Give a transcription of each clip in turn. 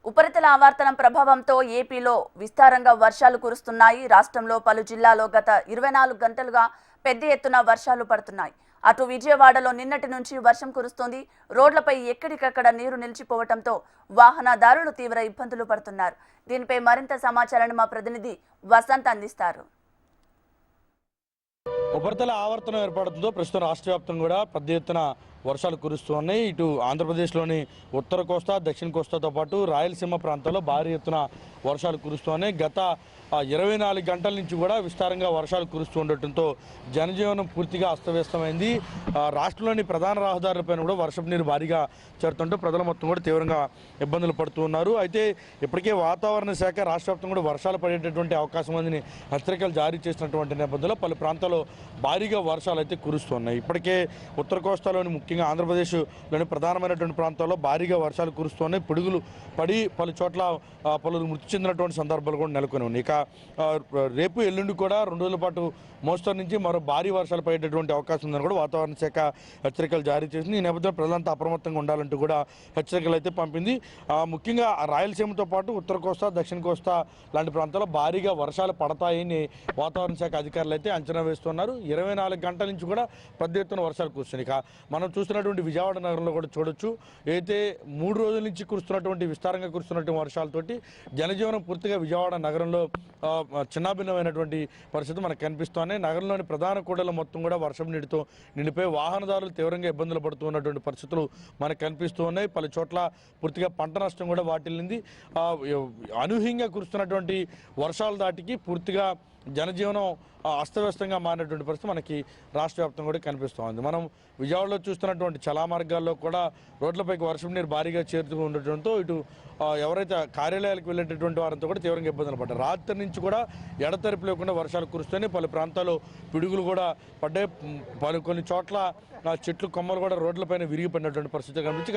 ఉపరితల ఆవర్తనం ప్రభావంతో ఏపీలో విస్తారంగా వర్షాలు కురుస్తున్నాయి. రాష్ట్రంలో పలు జిల్లాల్లో గత 24 గంటలుగా పెద్ద ఎత్తున వర్షాలు పడుతున్నాయి. అటు విజయవాడలో నిన్నటి నుంచి వర్షం కురుస్తోంది. రోడ్లపై ఎక్కడికక్కడ నీరు నిలిచిపోవడంతో వాహనదారులు తీవ్ర ఇబ్బందులు పడుతున్నారు. దీనిపై మరింత సమాచారాన్ని మా ప్రతినిధి వసంత్ అందిస్తారు. ఉపరితల ఆవర్తనం ఏర్పడుతుందో ప్రస్తుతం రాష్ట్ర వ్యాప్తంగా కూడా పెద్ద ఎత్తున వర్షాలు కురుస్తున్నాయి. ఇటు ఆంధ్రప్రదేశ్లోని ఉత్తర కోస్తా దక్షిణ కోస్తాతో పాటు రాయలసీమ ప్రాంతాల్లో భారీ ఎత్తున వర్షాలు కురుస్తున్నాయి. గత 24 గంటల నుంచి కూడా విస్తారంగా వర్షాలు కురుస్తూ ఉండటంతో జనజీవనం పూర్తిగా అస్తవ్యస్తమైంది. రాష్ట్రంలోని ప్రధాన రహదారులపైన కూడా వర్షపు నీరు భారీగా చేరుతుంటూ ప్రజల మొత్తం కూడా తీవ్రంగా ఇబ్బందులు పడుతూ ఉన్నారు. అయితే ఇప్పటికే వాతావరణ శాఖ రాష్ట్ర వ్యాప్తంగా కూడా వర్షాలు పడేటటువంటి అవకాశం ఉందని హెచ్చరికలు జారీ చేసినటువంటి నేపథ్యంలో పలు ప్రాంతాల్లో భారీగా వర్షాలు అయితే కురుస్తున్నాయి. ఇప్పటికే ఉత్తర కోస్తాలోని ముఖ్యంగా ఆంధ్రప్రదేశ్లోని ప్రధానమైనటువంటి ప్రాంతాల్లో భారీగా వర్షాలు కురుస్తున్నాయి. పిడుగులు పడి పలు చోట్ల పలువురు మృతి చెందినటువంటి సందర్భాలు కూడా నెలకొని ఉన్నాయి. ఇక రేపు ఎల్లుండి కూడా 2 రోజుల పాటు మోస్తరు నుంచి మరో భారీ వర్షాలు పడేటటువంటి అవకాశం ఉందని కూడా వాతావరణ శాఖ హెచ్చరికలు జారీ చేసింది. ఈ నేపథ్యంలో ప్రజలంతా అప్రమత్తంగా ఉండాలంటూ కూడా హెచ్చరికలు అయితే పంపింది. ముఖ్యంగా రాయలసీమతో పాటు ఉత్తర కోస్తా దక్షిణ కోస్తా లాంటి ప్రాంతాల్లో భారీగా వర్షాలు పడతాయని వాతావరణ శాఖ అధికారులు అయితే అంచనా వేస్తున్నారు. 24 గంటల నుంచి కూడా పెద్ద ఎత్తున వర్షాలు కురుస్తున్నాయి. ఇక మనం చూస్తున్నటువంటి విజయవాడ నగరంలో కూడా చూడొచ్చు. అయితే 3 రోజుల నుంచి కురుస్తున్నటువంటి విస్తారంగా కురుస్తున్నటువంటి వర్షాలతోటి జనజీవనం పూర్తిగా విజయవాడ నగరంలో చిన్నాభిన్నమైనటువంటి పరిస్థితి మనకు కనిపిస్తోంది. నగరంలోని ప్రధాన కూడళ్ల మొత్తం కూడా వర్షం నీటితో నిండిపోయి వాహనదారులు తీవ్రంగా ఇబ్బందులు పడుతూ ఉన్నటువంటి పరిస్థితులు మనకు కనిపిస్తూ ఉన్నాయి. పలు చోట్ల పూర్తిగా పంట నష్టం కూడా వాటిల్లింది. అనూహ్యంగా కురుస్తున్నటువంటి వర్షాల దాటికి పూర్తిగా జనజీవనం అస్తవ్యస్తంగా మారినటువంటి పరిస్థితి మనకి రాష్ట్ర వ్యాప్తంగా కూడా కనిపిస్తోంది. మనం విజయవాడలో చూస్తున్నటువంటి చలా మార్గాల్లో కూడా రోడ్లపైకి వర్షం నీరు భారీగా చేరుతూ ఉండటంతో ఇటు ఎవరైతే కార్యాలయాలకు వెళ్ళేటటువంటి వారంతా కూడా తీవ్రంగా ఇబ్బందులు పడ్డారు. రాత్రి నుంచి కూడా ఎడతెరిపి లేకుండా వర్షాలు కురుస్తున్నాయి. పలు ప్రాంతాల్లో పిడుగులు కూడా పడ్డాయి. కొన్ని చోట్ల చెట్లు కొమ్మలు కూడా రోడ్లపైన విరిగిపడినటువంటి పరిస్థితి కనిపించి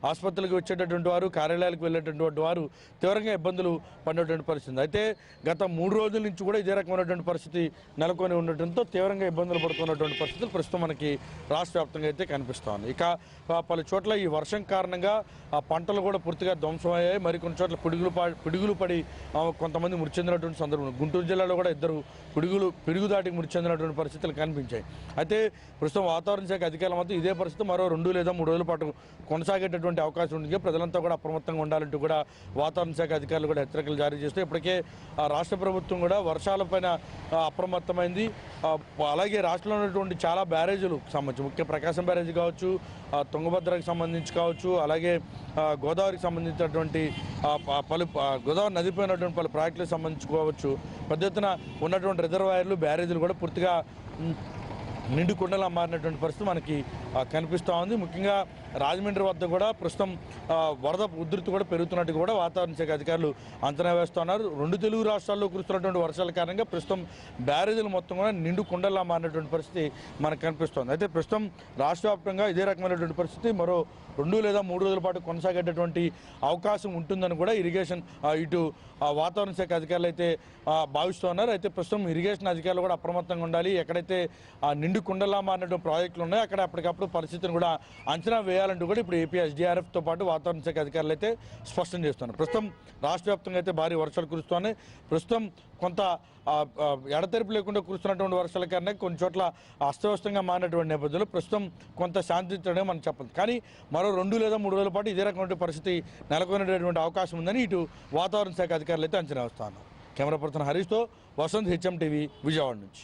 ఆసుపత్రులకు వచ్చేటటువంటి వారు కార్యాలయాలకు వెళ్ళేటటువంటి వారు తీవ్రంగా ఇబ్బందులు పడినటువంటి పరిస్థితి. అయితే గత 3 రోజుల నుంచి కూడా ఇదే రకమైనటువంటి పరిస్థితి నెలకొని ఉండటంతో తీవ్రంగా ఇబ్బందులు పడుతున్నటువంటి పరిస్థితులు ప్రస్తుతం మనకి రాష్ట్ర వ్యాప్తంగా అయితే కనిపిస్తోంది. ఇక పలు చోట్ల ఈ వర్షం కారణంగా పంటలు కూడా పూర్తిగా ధ్వంసమయ్యాయి. మరికొన్ని చోట్ల పిడుగులు పడి కొంతమంది మృతి చెందినటువంటి సందర్భం. గుంటూరు జిల్లాలో కూడా 2 పిడుగు దాటికి మృతి చెందినటువంటి పరిస్థితులు కనిపించాయి. అయితే ప్రస్తుతం వాతావరణ శాఖ అధికారుల మధ్య ఇదే పరిస్థితి మరో 2 లేదా 3 రోజుల పాటు కొనసాగేటటువంటి అవకాశం ఉంది. ప్రజలంతా కూడా అప్రమత్తంగా ఉండాలంటూ కూడా వాతావరణ శాఖ అధికారులు కూడా హెచ్చరికలు జారీ చేస్తూ ఇప్పటికే రాష్ట్ర ప్రభుత్వం కూడా వర్షాలపైన అప్రమత్తమైంది. అలాగే రాష్ట్రంలో ఉన్నటువంటి చాలా బ్యారేజీలకు సంబంధించి ముఖ్య ప్రకాశం బ్యారేజీ కావచ్చు, తుంగభద్రకు సంబంధించి కావచ్చు, అలాగే గోదావరికి సంబంధించినటువంటి గోదావరి నదిపోయినటువంటి పలు ప్రాజెక్టులకు సంబంధించి కావచ్చు, పెద్ద ఎత్తున ఉన్నటువంటి రిజర్వాయర్లు బ్యారేజీలు కూడా పూర్తిగా నిండు కుండలా మారినటువంటి పరిస్థితి మనకి కనిపిస్తూ ఉంది. ముఖ్యంగా రాజమండ్రి వద్ద కూడా ప్రస్తుతం వరద ఉధృతి కూడా పెరుగుతున్నట్టు కూడా వాతావరణ శాఖ అధికారులు అంచనా వేస్తున్నారు. 2 తెలుగు రాష్ట్రాల్లో కురుస్తున్నటువంటి వర్షాల కారణంగా ప్రస్తుతం బ్యారేజీలు మొత్తం కూడా నిండు కుండలా మారినటువంటి పరిస్థితి మనకు కనిపిస్తోంది. అయితే ప్రస్తుతం రాష్ట్ర వ్యాప్తంగా ఇదే రకమైనటువంటి పరిస్థితి మరో 2 లేదా 3 రోజుల పాటు కొనసాగేటటువంటి అవకాశం ఉంటుందని కూడా ఇరిగేషన్ ఇటు వాతావరణ శాఖ అధికారులు అయితే భావిస్తున్నారు. అయితే ప్రస్తుతం ఇరిగేషన్ అధికారులు కూడా అప్రమత్తంగా ఉండాలి. ఎక్కడైతే నిండు కుండలా మారినటువంటి ప్రాజెక్టులు ఉన్నాయో అక్కడ అప్పటికప్పుడు పరిస్థితిని కూడా అంచనా వేయాలంటూ కూడా ఇప్పుడు ఏపీ ఎస్డీఆర్ఎఫ్తో పాటు వాతావరణ శాఖ అధికారులు అయితే స్పష్టం చేస్తున్నారు. ప్రస్తుతం రాష్ట్ర వ్యాప్తంగా అయితే భారీ వర్షాలు కురుస్తున్నాయి. ప్రస్తుతం కొంత ఎడతెరిపి లేకుండా కురుస్తున్నటువంటి వర్షాల కారణంగా కొన్ని చోట్ల అస్తవ్యస్తంగా మారినటువంటి నేపథ్యంలో ప్రస్తుతం కొంత శాంతించడమే మనం చెప్పదు. కానీ మరో 2 లేదా 3 రోజుల పాటు ఇదే రకమైన పరిస్థితి నెలకొనేటటువంటి అవకాశం ఉందని ఇటు వాతావరణ శాఖ అధికారులు అయితే అంచనా వేస్తున్నారు. కెమెరా పర్సన్ హరీష్తో వసంత్, హెచ్ఎం టీవీ, విజయవాడ నుంచి.